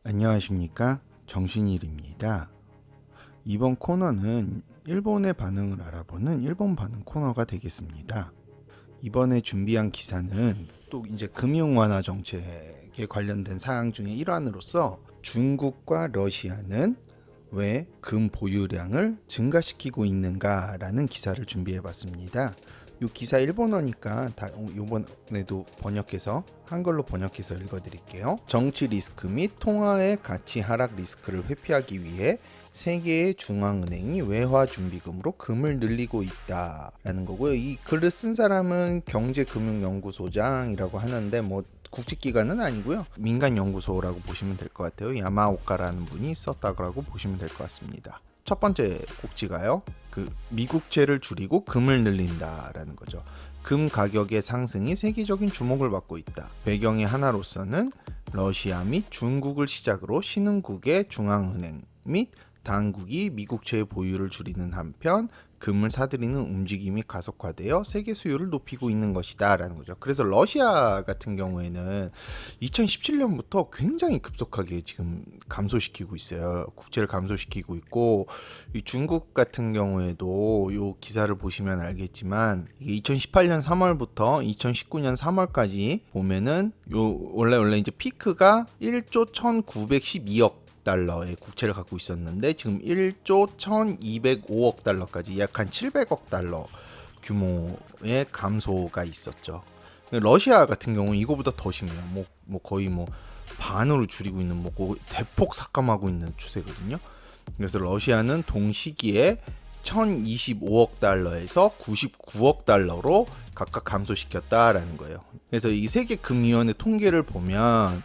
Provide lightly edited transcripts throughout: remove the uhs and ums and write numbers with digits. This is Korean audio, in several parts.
안녕하십니까, 정신일입니다. 이번 코너는 일본의 반응을 알아보는 일본 반응 코너가 되겠습니다. 이번에 준비한 기사는 또 이제 금융 완화 정책에 관련된 사항 중의 일환으로서 중국과 러시아는 왜 금 보유량을 증가시키고 있는가라는 기사를 준비해 봤습니다. 이 기사 일본어니까 이번에도 번역해서 한글로 번역해서 읽어드릴게요. 정치 리스크 및 통화의 가치 하락 리스크를 회피하기 위해 세계의 중앙은행이 외화 준비금으로 금을 늘리고 있다라는 거고요. 이 글을 쓴 사람은 경제금융연구소장이라고 하는데 국제기관은 아니고요. 민간연구소라고 보시면 될 것 같아요. 야마오카라는 분이 썼다고 보시면 될 것 같습니다. 첫 번째 곡지가요. 미국채를 줄이고 금을 늘린다라는 거죠. 금 가격의 상승이 세계적인 주목을 받고 있다. 배경의 하나로서는 러시아 및 중국을 시작으로 신흥국의 중앙은행 및 당국이 미국채의 보유를 줄이는 한편 금을 사들이는 움직임이 가속화되어 세계 수요를 높이고 있는 것이다 라는 거죠. 그래서 러시아 같은 경우에는 2017년부터 굉장히 급속하게 지금 감소시키고 있어요. 국채를 감소시키고 있고, 이 중국 같은 경우에도 이 기사를 보시면 알겠지만 이게 2018년 3월부터 2019년 3월까지 보면은 원래 이제 피크가 1조 1912억 달러의 국채를 갖고 있었는데 지금 1조 1205억 달러까지 약 한 700억 달러 규모의 감소가 있었죠. 러시아 같은 경우는 이거보다 더 심해요. 거의 반으로 줄이고 있는 대폭 삭감하고 있는 추세거든요. 그래서 러시아는 동시기에 1025억 달러에서 99억 달러로 각각 감소시켰다라는 거예요. 그래서 이 세계금위원회 통계를 보면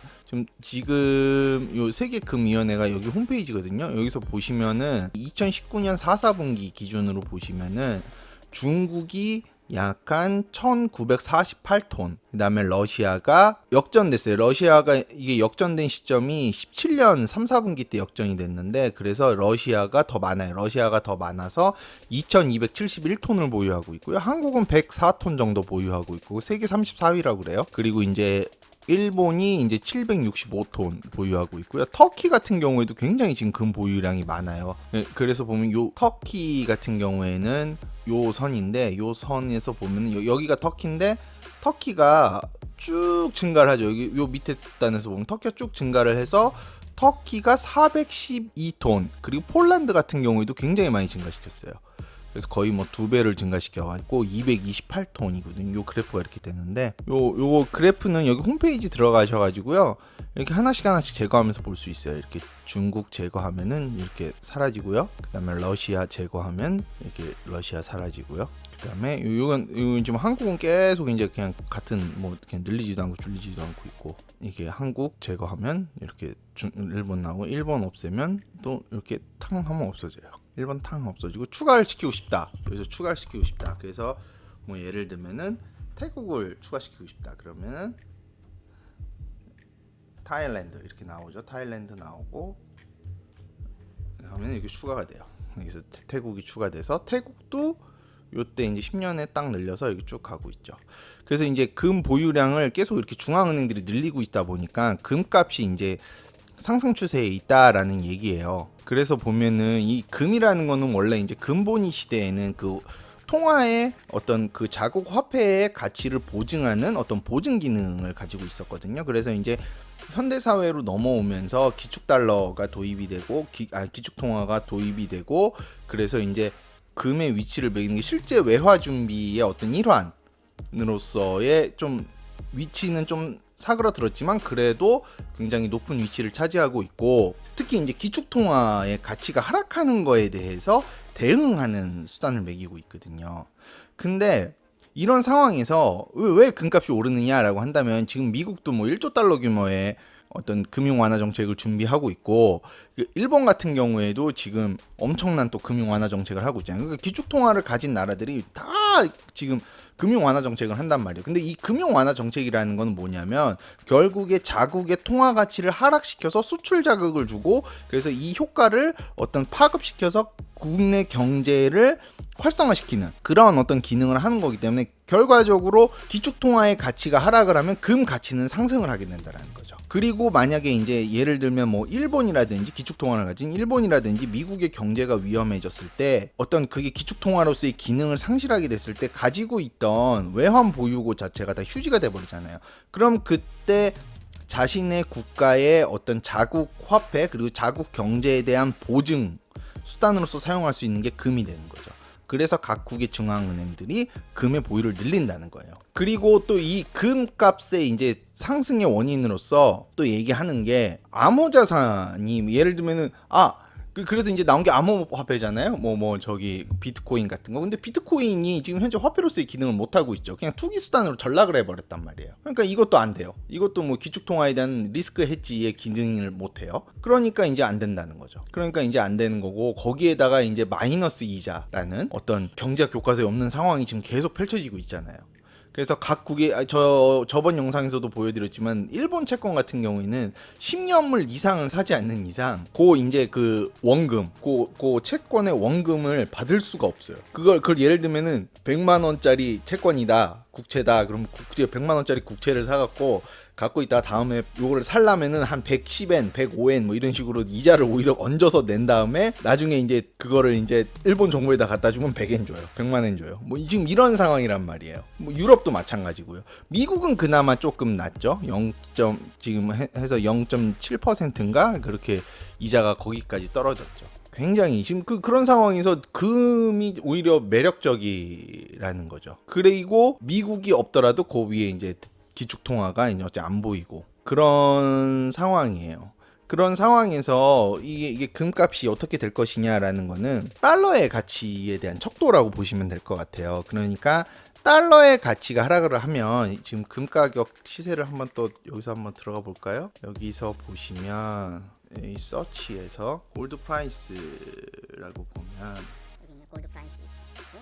지금 요 세계금위원회가 여기 홈페이지거든요. 여기서 보시면은 2019년 4분기 기준으로 보시면은 중국이 약간 1948톤, 그 다음에 러시아가 역전됐어요. 러시아가 이게 역전된 시점이 17년 3, 4분기 때 역전이 됐는데, 그래서 러시아가 더 많아요. 러시아가 더 많아서 2271톤을 보유하고 있고요. 한국은 104톤 정도 보유하고 있고, 세계 34위라고 그래요. 그리고 이제 일본이 이제 765톤 보유하고 있고요. 터키 같은 경우에도 굉장히 지금 금 보유량이 많아요. 그래서 보면 요 터키 같은 경우에는 요 선인데, 요 선에서 보면 여기가 터키인데, 터키가 쭉 증가를 하죠. 여기 요 밑에 단에서 보면 터키가 쭉 증가를 해서 터키가 412톤, 그리고 폴란드 같은 경우에도 굉장히 많이 증가시켰어요. 그래서 거의 2배를 증가시켜가지고 228톤이거든요. 요 그래프가 이렇게 되는데, 요 그래프는 여기 홈페이지 들어가셔가지고요, 이렇게 하나씩 제거하면서 볼 수 있어요. 이렇게 중국 제거하면은 이렇게 사라지고요. 그 다음에 러시아 제거하면 이렇게 러시아 사라지고요. 그 다음에 요건 지금 한국은 계속 이제 그냥 같은 그냥 늘리지도 않고 줄이지도 않고 있고, 이게 한국 제거하면 이렇게 일본 나오고, 일본 없애면 또 이렇게 탕 하면 없어져요. 일본 탕 없어지고 추가를 시키고 싶다. 여기서 추가를 시키고 싶다. 그래서 예를 들면은 태국을 추가시키고 싶다. 그러면은 타일랜드 이렇게 나오죠. 타일랜드 나오고 하면 이렇게 추가가 돼요. 여기서 태국이 추가돼서 태국도 요때 이제 10년에 딱 늘려서 이렇게 쭉 가고 있죠. 그래서 이제 금 보유량을 계속 이렇게 중앙은행들이 늘리고 있다 보니까 금값이 이제 상승 추세에 있다라는 얘기예요. 그래서 보면은 이 금이라는 거는 원래 이제 금본위 시대에는 그 통화의 어떤 그 자국 화폐의 가치를 보증하는 어떤 보증 기능을 가지고 있었거든요. 그래서 이제 현대 사회로 넘어오면서 기축 달러가 도입이 되고 기축 통화가 도입이 되고, 그래서 이제 금의 위치를 매기는 게 실제 외화 준비의 어떤 일환으로서의 좀 위치는 좀 사그라들었지만 그래도 굉장히 높은 위치를 차지하고 있고, 특히 이제 기축통화의 가치가 하락하는 거에 대해서 대응하는 수단을 매기고 있거든요. 근데 이런 상황에서 왜 금값이 오르느냐라고 한다면, 지금 미국도 1조 달러 규모의 어떤 금융 완화 정책을 준비하고 있고, 일본 같은 경우에도 지금 엄청난 또 금융 완화 정책을 하고 있잖아요. 그러니까 기축 통화를 가진 나라들이 다 지금 금융 완화 정책을 한단 말이에요. 근데 이 금융 완화 정책이라는 건 뭐냐면, 결국에 자국의 통화 가치를 하락시켜서 수출 자극을 주고, 그래서 이 효과를 어떤 파급시켜서 국내 경제를 활성화시키는 그런 어떤 기능을 하는 거기 때문에 결과적으로 기축통화의 가치가 하락을 하면 금 가치는 상승을 하게 된다는 거죠. 그리고 만약에 이제 예를 들면 뭐 일본이라든지 기축통화를 가진 일본이라든지 미국의 경제가 위험해졌을 때 어떤 그게 기축통화로서의 기능을 상실하게 됐을 때 가지고 있던 외환 보유고 자체가 다 휴지가 돼버리잖아요. 그럼 그때 자신의 국가의 어떤 자국 화폐 그리고 자국 경제에 대한 보증 수단으로서 사용할 수 있는 게 금이 되는 거죠. 그래서 각국의 중앙은행들이 금의 보유를 늘린다는 거예요. 그리고 또 이 금값의 이제 상승의 원인으로서 또 얘기하는 게 암호자산이 예를 들면은 그래서 이제 나온 게 암호화폐잖아요. 저기 비트코인 같은 거. 근데 비트코인이 지금 현재 화폐로서의 기능을 못 하고 있죠. 그냥 투기 수단으로 전락을 해버렸단 말이에요. 그러니까 이것도 안 돼요. 이것도 뭐 기축통화에 대한 리스크 헤지의 기능을 못 해요. 그러니까 이제 안 된다는 거죠. 그러니까 이제 안 되는 거고 거기에다가 이제 마이너스 이자라는 어떤 경제학 교과서에 없는 상황이 지금 계속 펼쳐지고 있잖아요. 그래서 각국의 저번 영상에서도 보여드렸지만 일본 채권 같은 경우에는 10년물 이상을 사지 않는 이상 이제 그 원금 그 채권의 원금을 받을 수가 없어요. 그걸 예를 들면은 100만 원짜리 채권이다 국채다 그럼 100만 원짜리 국채를 사갖고 갖고 있다가 다음에 요거를 살라면은 한 110엔, 105엔 뭐 이런 식으로 이자를 오히려 얹어서 낸 다음에 나중에 이제 그거를 이제 일본 정부에다 갖다 주면 100엔 줘요. 100만 엔 줘요. 뭐 지금 이런 상황이란 말이에요. 뭐 유럽도 마찬가지고요. 미국은 그나마 조금 낮죠. 지금 해서 0.7%인가 그렇게 이자가 거기까지 떨어졌죠. 굉장히 지금 그런 상황에서 금이 오히려 매력적이라는 거죠. 그리고 미국이 없더라도 그 위에 이제 기축통화가 이제 어째 안 보이고 그런 상황이에요. 그런 상황에서 이게 금값이 어떻게 될 것이냐라는 거는 달러의 가치에 대한 척도라고 보시면 될 것 같아요. 그러니까 달러의 가치가 하락을 하면 지금 금 가격 시세를 한번 또 여기서 한번 들어가 볼까요? 여기서 보시면 이 서치에서 골드 프라이스라고 보면 여기 있는 골드 프라이스 있고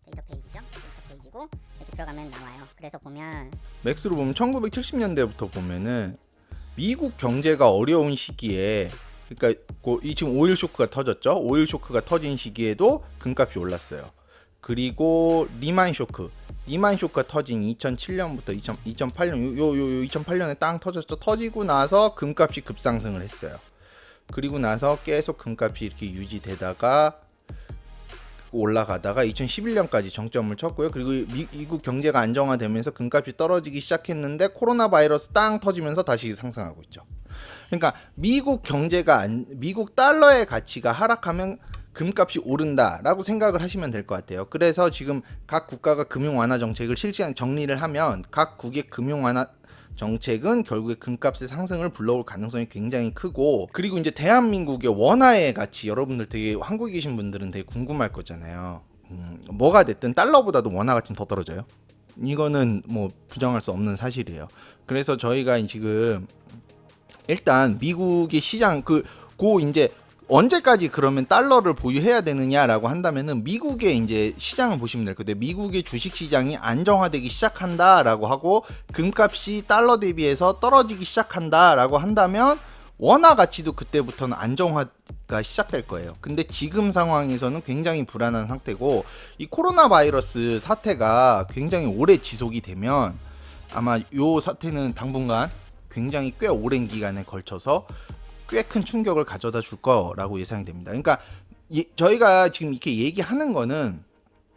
데이터 페이지죠. 데이터 페이지고 이렇게 들어가면 나와요. 그래서 보면 맥스로 보면 1970년대부터 보면은 미국 경제가 어려운 시기에 그러니까 이 지금 오일 쇼크가 터졌죠. 오일 쇼크가 터진 시기에도 금값이 올랐어요. 그리고 리만 쇼크가 터진 2007년부터 2008년 요 2008년에 땅 터졌죠. 터지고 나서 금값이 급상승을 했어요. 그리고 나서 계속 금값이 이렇게 유지되다가 올라가다가 2011년까지 정점을 쳤고요. 그리고 미국 경제가 안정화되면서 금값이 떨어지기 시작했는데 코로나 바이러스 땅 터지면서 다시 상승하고 있죠. 그러니까 미국 달러의 가치가 하락하면 금값이 오른다라고 생각을 하시면 될 것 같아요. 그래서 지금 각 국가가 금융 완화 정책을 실시한 정리를 하면 각국의 금융 완화 정책은 결국에 금값의 상승을 불러올 가능성이 굉장히 크고 그리고 이제 대한민국의 원화의 가치 여러분들 되게 한국에 계신 분들은 되게 궁금할 거잖아요. 뭐가 됐든 달러보다도 원화 가치는 더 떨어져요. 이거는 뭐 부정할 수 없는 사실이에요. 그래서 저희가 지금 일단 미국의 시장 이제 언제까지 그러면 달러를 보유해야 되느냐라고 한다면은 미국의 이제 시장을 보시면 될 건데 미국의 주식 시장이 안정화되기 시작한다라고 하고 금값이 달러 대비해서 떨어지기 시작한다라고 한다면 원화 가치도 그때부터는 안정화가 시작될 거예요. 근데 지금 상황에서는 굉장히 불안한 상태고 이 코로나 바이러스 사태가 굉장히 오래 지속이 되면 아마 요 사태는 당분간 굉장히 꽤 오랜 기간에 걸쳐서 꽤 큰 충격을 가져다 줄 거라고 예상이 됩니다. 그러니까 저희가 지금 이렇게 얘기하는 거는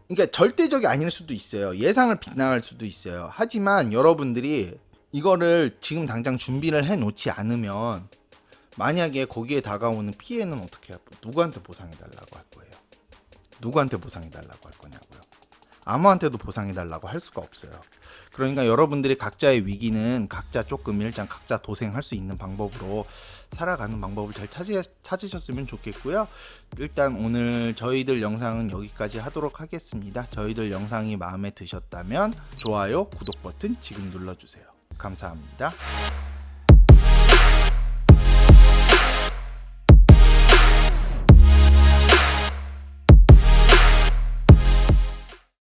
그러니까 절대적이 아닐 수도 있어요. 예상을 빗나갈 수도 있어요. 하지만 여러분들이 이거를 지금 당장 준비를 해 놓지 않으면 만약에 거기에 다가오는 피해는 어떻게 누구한테 보상해 달라고 할 거예요? 누구한테 보상해 달라고 할 거냐고요? 아무한테도 보상해 달라고 할 수가 없어요. 그러니까 여러분들이 각자의 위기는 각자 조금 일단 각자 도생할 수 있는 방법으로 살아가는 방법을 잘 찾으셨으면 좋겠고요. 일단 오늘 저희들 영상은 여기까지 하도록 하겠습니다. 저희들 영상이 마음에 드셨다면 좋아요, 구독 버튼 지금 눌러주세요. 감사합니다.